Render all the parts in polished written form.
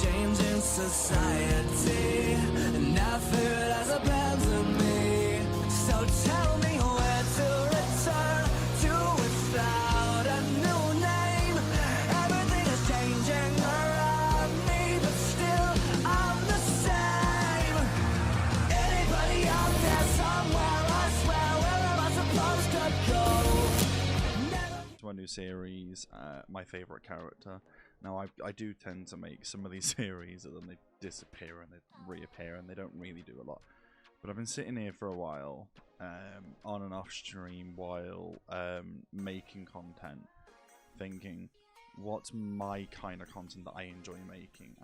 changing society, nothing has abandoned me. So tell me where to return to without a new name. Everything is changing around me, but still I'm the same. Anybody out there somewhere, I swear, where am I supposed to go? To my new series, my favourite character. Now I do tend to make some of these series and then they disappear and they reappear and they don't really do a lot. But I've been sitting here for a while, on and off stream while making content, thinking, what's my kind of content that I enjoy making?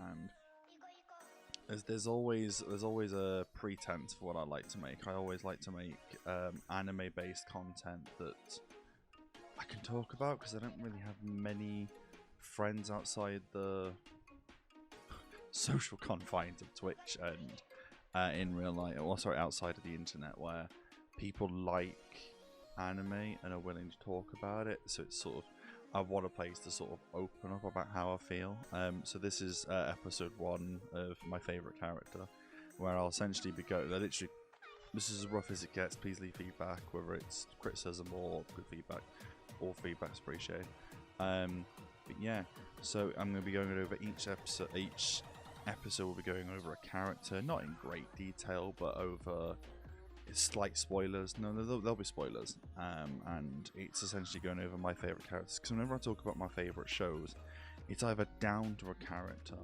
And there's always a pretense for what I like to make. I always like to make anime-based content that I can talk about because I don't really have many friends outside the social confines of Twitch and in real life, or sorry, outside of the internet, where people like anime and are willing to talk about it. So it's sort of, I want a place to sort of open up about how I feel. So this is episode 1 of my favourite character, where I'll essentially be going, literally, this is as rough as it gets. Please leave feedback, whether it's criticism or good feedback. All feedback's appreciated. But yeah, so I'm going to be going over each episode. Each episode will be going over a character, not in great detail, but over slight spoilers. No, there'll be spoilers. And it's essentially going over my favourite characters. Because whenever I talk about my favourite shows, it's either down to a character,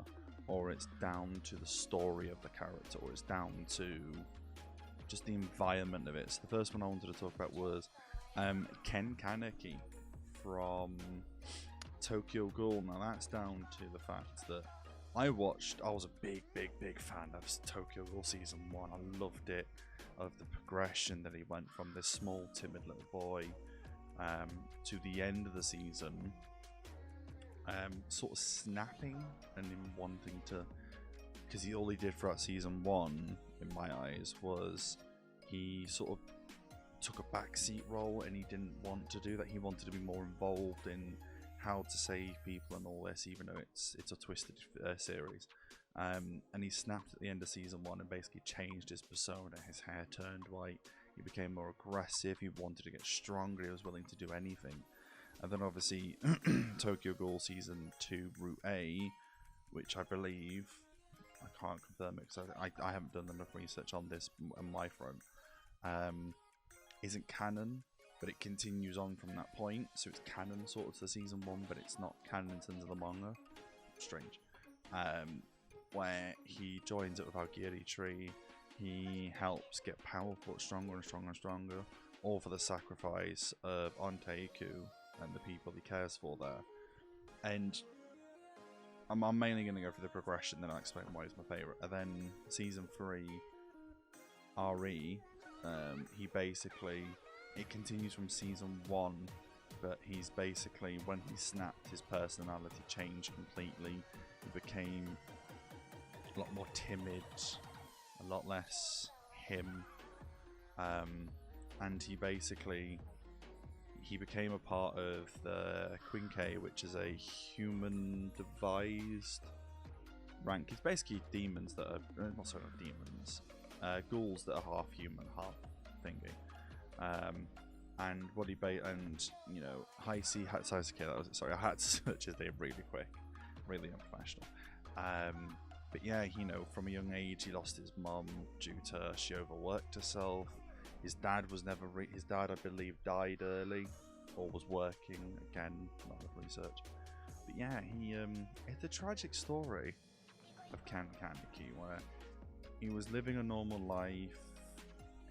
or it's down to the story of the character, or it's down to just the environment of it. So the first one I wanted to talk about was Kaneki from Tokyo Ghoul. Now that's down to the fact that I was a big fan of Tokyo Ghoul season 1. I loved it, of the progression that he went from this small timid little boy to the end of the season, sort of snapping and him wanting to, because all he did throughout season 1 in my eyes was he sort of took a backseat role and he didn't want to do that. He wanted to be more involved in how to save people and all this, even though it's a twisted series. And he snapped at the end of season 1 and basically changed his persona. His hair turned white, he became more aggressive, he wanted to get stronger, he was willing to do anything. And then obviously Tokyo Ghoul season 2 Route A, which I believe, I can't confirm it because I haven't done enough research on this on my front, isn't canon, but it continues on from that point. So it's canon sort of to season 1, but it's not canon in terms of the manga. Strange. Where he joins up with Aogiri Tree, he helps get powerful, stronger and stronger and stronger, all for the sacrifice of Onteiku and the people he cares for there. And I'm mainly going to go for the progression, then I'll explain why he's my favourite. And then season 3 RE, he basically, it continues from season 1, but he's basically, when he snapped, his personality changed completely. He became a lot more timid, a lot less him, and he became a part of the Kaneki, which is a human devised rank. It's basically demons that are, not sorry, not demons, ghouls that are half human, half thingy. And what he and you know, Heisei Hatsuke, that was, sorry, I had to search his name really quick, really unprofessional. But yeah, you know, from a young age he lost his mum due to she overworked herself. His dad was never his dad, I believe, died early or was working, again, not enough research. But yeah, it's a tragic story of Kaneki, where he was living a normal life,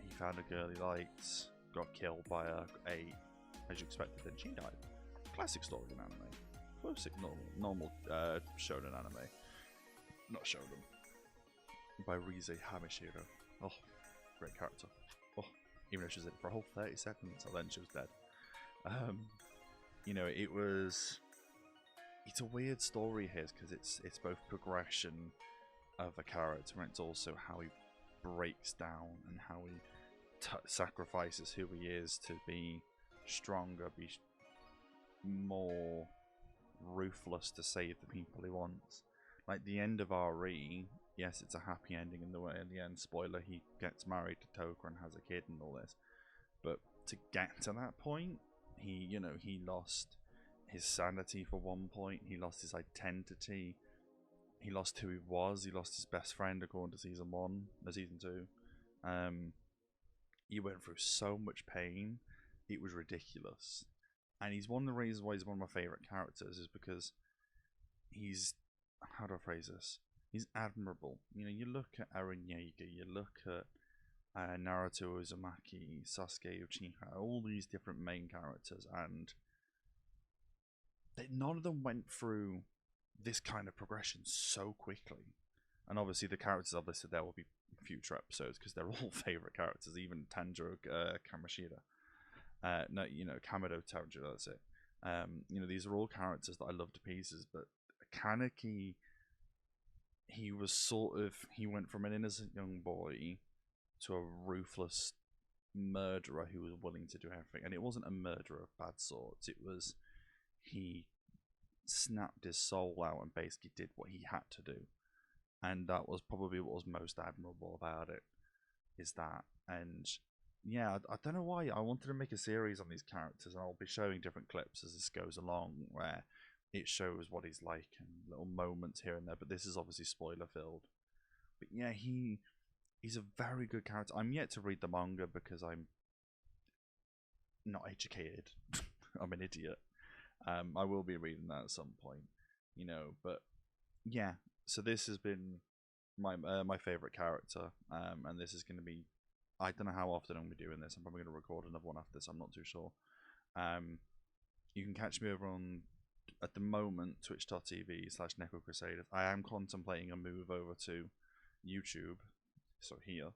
he found a girl he liked, got killed by as you expected, then she died. Classic story in anime. Classic normal shonen anime. Not shonen. By Rize Hamishiro. Oh, great character. Oh, even though she was in it for a whole 30 seconds, and then she was dead. You know, it's a weird story here because it's both progression of a character and it's also how he breaks down and how he sacrifices who he is to be stronger, be more ruthless to save the people he wants. Like the end of RE, yes, it's a happy ending in the way. In the end, spoiler, he gets married to Toka and has a kid and all this. But to get to that point, he lost his sanity for one point. He lost his identity. He lost who he was. He lost his best friend according to season 1, season 2. He went through so much pain. It was ridiculous. And he's one of the reasons why he's one of my favourite characters is because he's, how do I phrase this? He's admirable. You look at Eren Yeager, you look at Naruto Uzumaki, Sasuke Uchiha, all these different main characters, and none of them went through this kind of progression so quickly. And obviously the characters I've listed there will be future episodes because they're all favourite characters, even Tanjiro Kamashida. Kamado Tanjiro, that's it. These are all characters that I love to pieces, but Kaneki, he went from an innocent young boy to a ruthless murderer who was willing to do everything. And it wasn't a murderer of bad sorts, it was he snapped his soul out and basically did what he had to do. And that was probably what was most admirable about it, is that. And yeah, I don't know why I wanted to make a series on these characters, and I'll be showing different clips as this goes along where it shows what he's like and little moments here and there, but this is obviously spoiler filled. But yeah, he's a very good character. I'm yet to read the manga because I'm not educated. I'm an idiot. I will be reading that at some point, but yeah, so this has been my favorite character, and this is going to be, I don't know how often I'm going to be doing this. I'm probably going to record another one after this, I'm not too sure. You can catch me over on, at the moment, twitch.tv/NecoCrusaders. I am contemplating a move over to YouTube, so here,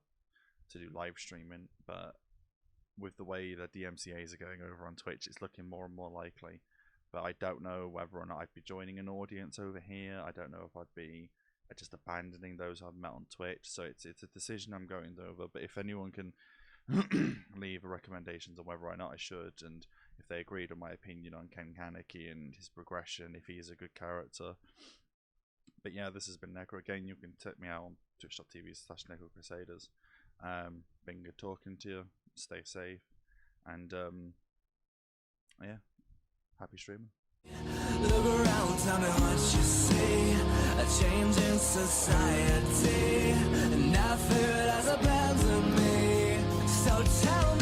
to do live streaming, but with the way that the DMCAs are going over on Twitch, it's looking more and more likely. But I don't know whether or not I'd be joining an audience over here. I don't know if I'd be just abandoning those I've met on Twitch. So it's a decision I'm going over. But if anyone can leave recommendations on whether or not I should, and if they agreed with my opinion on Kaneki and his progression, if he is a good character. But yeah, this has been Neko again. You can check me out on twitch.tv/NecoCrusaders. Been good talking to you. Stay safe. And yeah. Happy streaming. Look around, tell me what you see. A change in society, and I feel it has abandoned me. So tell me